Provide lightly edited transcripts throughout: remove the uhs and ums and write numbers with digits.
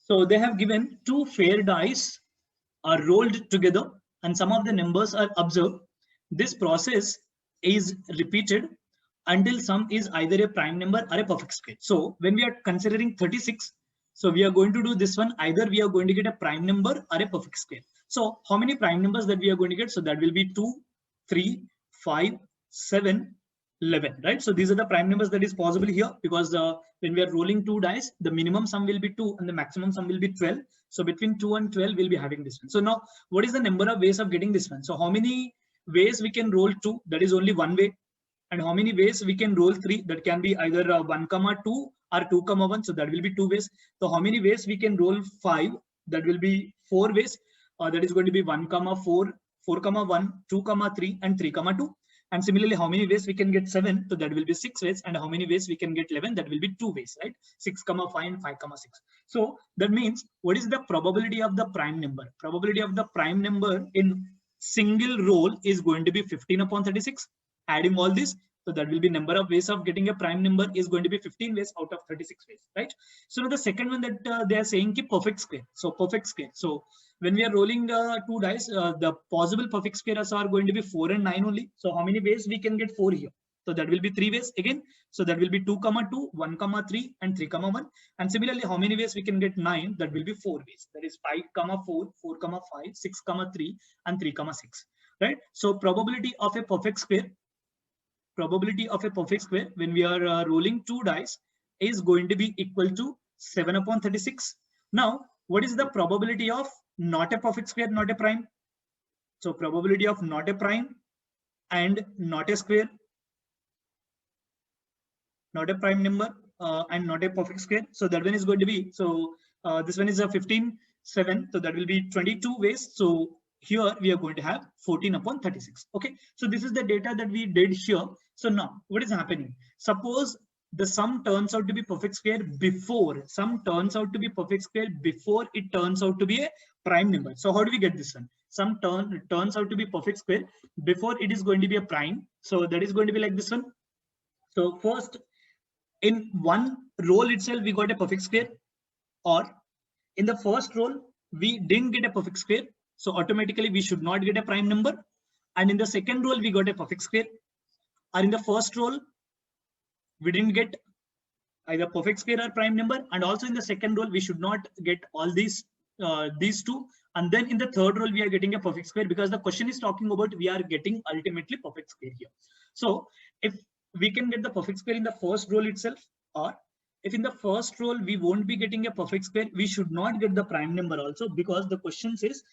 So they have given two fair dice are rolled together and some of the numbers are observed. This process is repeated until sum is either a prime number or a perfect square. So when we are considering 36, so we are going to do this one, either we are going to get a prime number or a perfect square. So how many prime numbers that we are going to get? So that will be 2, 3, 5, 7, 11, right? So these are the prime numbers that is possible here, because when we are rolling two dice, the minimum sum will be 2 and the maximum sum will be 12. So between 2 and 12, we'll be having this one. So now, what is the number of ways of getting this one? So how many ways we can roll 2? That is only one way. And how many ways we can roll 3? That can be either 1, 2 or 2, 1. So that will be 2 ways. So how many ways we can roll 5? That will be 4 ways. That is going to be 1, 4, 4, 1, 2, 3, and 3, 2. And similarly, how many ways we can get 7? So that will be 6 ways. And how many ways we can get 11? That will be 2 ways, right? 6, 5, and 5, 6. So that means, what is the probability of the prime number? Probability of the prime number in single roll is going to be 15 upon 36. Adding all this, so that will be number of ways of getting a prime number is going to be 15 ways out of 36 ways, right? So now the second one that they are saying ki perfect square. So perfect square. So when we are rolling two dice, the possible perfect squares are going to be 4 and 9 only. So how many ways we can get 4 here? So that will be 3 ways again. So that will be 2, 2, 1, 3, and 3, 1. And similarly, how many ways we can get 9? That will be 4 ways. That is 5, 4, 4, 5, 6, 3, and 3, 6. Right? So probability of a perfect square when we are rolling two dice is going to be equal to 7 upon 36. Now, what is the probability of not a perfect square, not a prime? So probability of not a prime and not a square, not a prime number and not a perfect square. So that one is going to be, so this one is a 15, 7. So that will be 22 ways. So here we are going to have 14 upon 36. Okay. So this is the data that we did here. So now what is happening? Suppose the sum turns out to be perfect square before, it turns out to be a prime number. So how do we get this one? Sum turns out to be perfect square before it is going to be a prime. So that is going to be like this one. So first, in one roll itself, we got a perfect square, or in the first roll, we didn't get a perfect square. So automatically we should not get a prime number. And in the second roll, we got a perfect square. Or in the first roll, we didn't get either perfect square or prime number. And also in the second roll, we should not get all these two. And then in the third roll, we are getting a perfect square, because the question is talking about we are getting ultimately perfect square here. So if we can get the perfect square in the first roll itself, or if in the first roll we won't be getting a perfect square, we should not get the prime number also, because the question says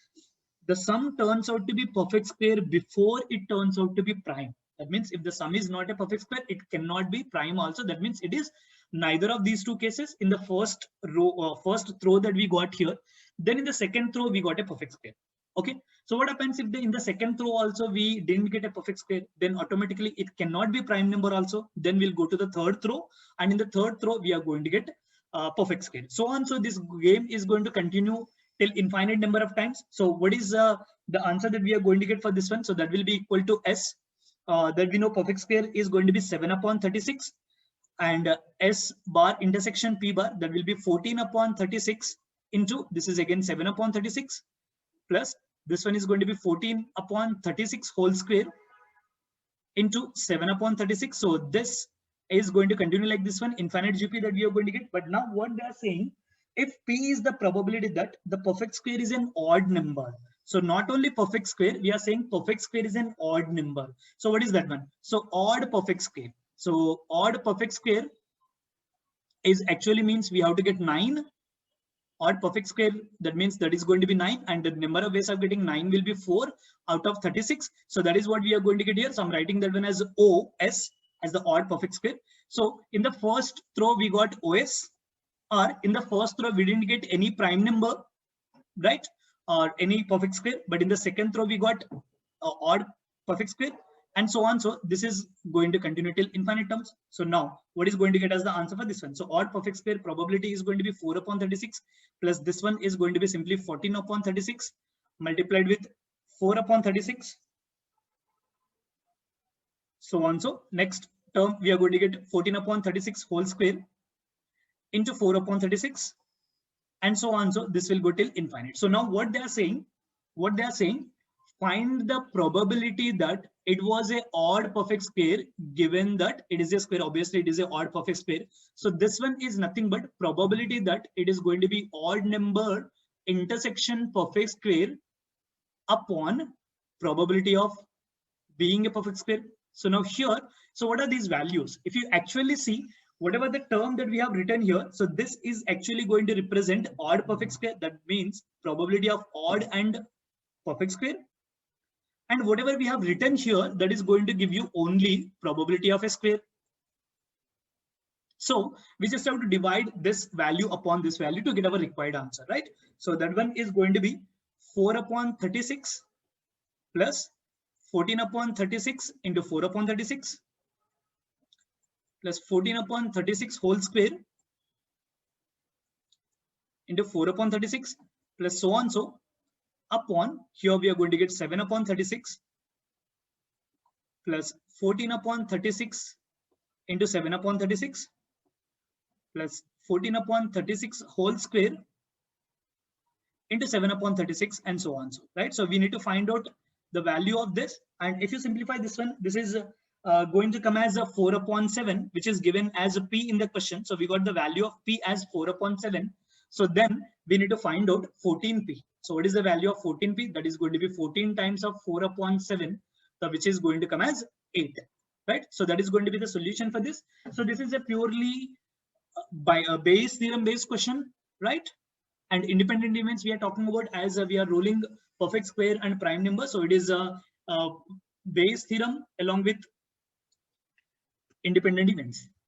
the sum turns out to be perfect square before it turns out to be prime. That means if the sum is not a perfect square, it cannot be prime also. That means it is neither of these two cases in the first row, first throw that we got here. Then in the second throw, we got a perfect square. Okay. So what happens if in the second throw also we didn't get a perfect square? Then automatically it cannot be prime number also. Then we'll go to the third throw, and in the third throw we are going to get perfect square. So on. So this game is going to continue till infinite number of times. So what is the answer that we are going to get for this one? So that will be equal to S. That we know perfect square is going to be 7 upon 36, and S bar intersection P bar, that will be 14 upon 36 into, this is again 7 upon 36, plus this one is going to be 14 upon 36 whole square into 7 upon 36. So this is going to continue like this one, infinite GP that we are going to get. But now what they are saying, if P is the probability that the perfect square is an odd number. So not only perfect square, we are saying perfect square is an odd number. So what is that one? So odd perfect square. So odd perfect square is actually means we have to get 9. Odd perfect square, that means that is going to be 9, and the number of ways of getting 9 will be 4 out of 36. So that is what we are going to get here. So I'm writing that one as OS, as the odd perfect square. So in the first throw we got OS, or in the first throw we didn't get any prime number, right, or any perfect square, but in the second throw we got odd perfect square, and so on. So this is going to continue till infinite terms. So now what is going to get as the answer for this one? So odd perfect square probability is going to be 4 upon 36, plus this one is going to be simply 14 upon 36 multiplied with 4 upon 36. So on. So next term we are going to get 14 upon 36 whole square into 4 upon 36 and so on. So this will go till infinite. So now what they are saying, find the probability that it was a odd perfect square, given that it is a square. Obviously, it is a odd perfect square. So this one is nothing but probability that it is going to be odd number intersection perfect square upon probability of being a perfect square. So now here, so what are these values? If you actually see, whatever the term that we have written here, so this is actually going to represent odd perfect square. That means probability of odd and perfect square. And whatever we have written here, that is going to give you only probability of a square. So we just have to divide this value upon this value to get our required answer, right? So that one is going to be 4 upon 36 plus 14 upon 36 into 4 upon 36 plus 14 upon 36 whole square into 4 upon 36 plus so on. So upon, here we are going to get 7 upon 36 plus 14 upon 36 into 7 upon 36 plus 14 upon 36 whole square into 7 upon 36 and so on. So, right? So we need to find out the value of this. And if you simplify this one, this is going to come as a 4 upon 7, which is given as a P in the question. So we got the value of P as 4 upon 7. So then we need to find out 14P. So what is the value of 14P? That is going to be 14 times of 4 upon 7, which is going to come as 8, right? So that is going to be the solution for this. So this is a purely by a Bayes theorem based question, right? And independent events we are talking about as we are rolling perfect square and prime number. So it is a Bayes theorem along with independent events.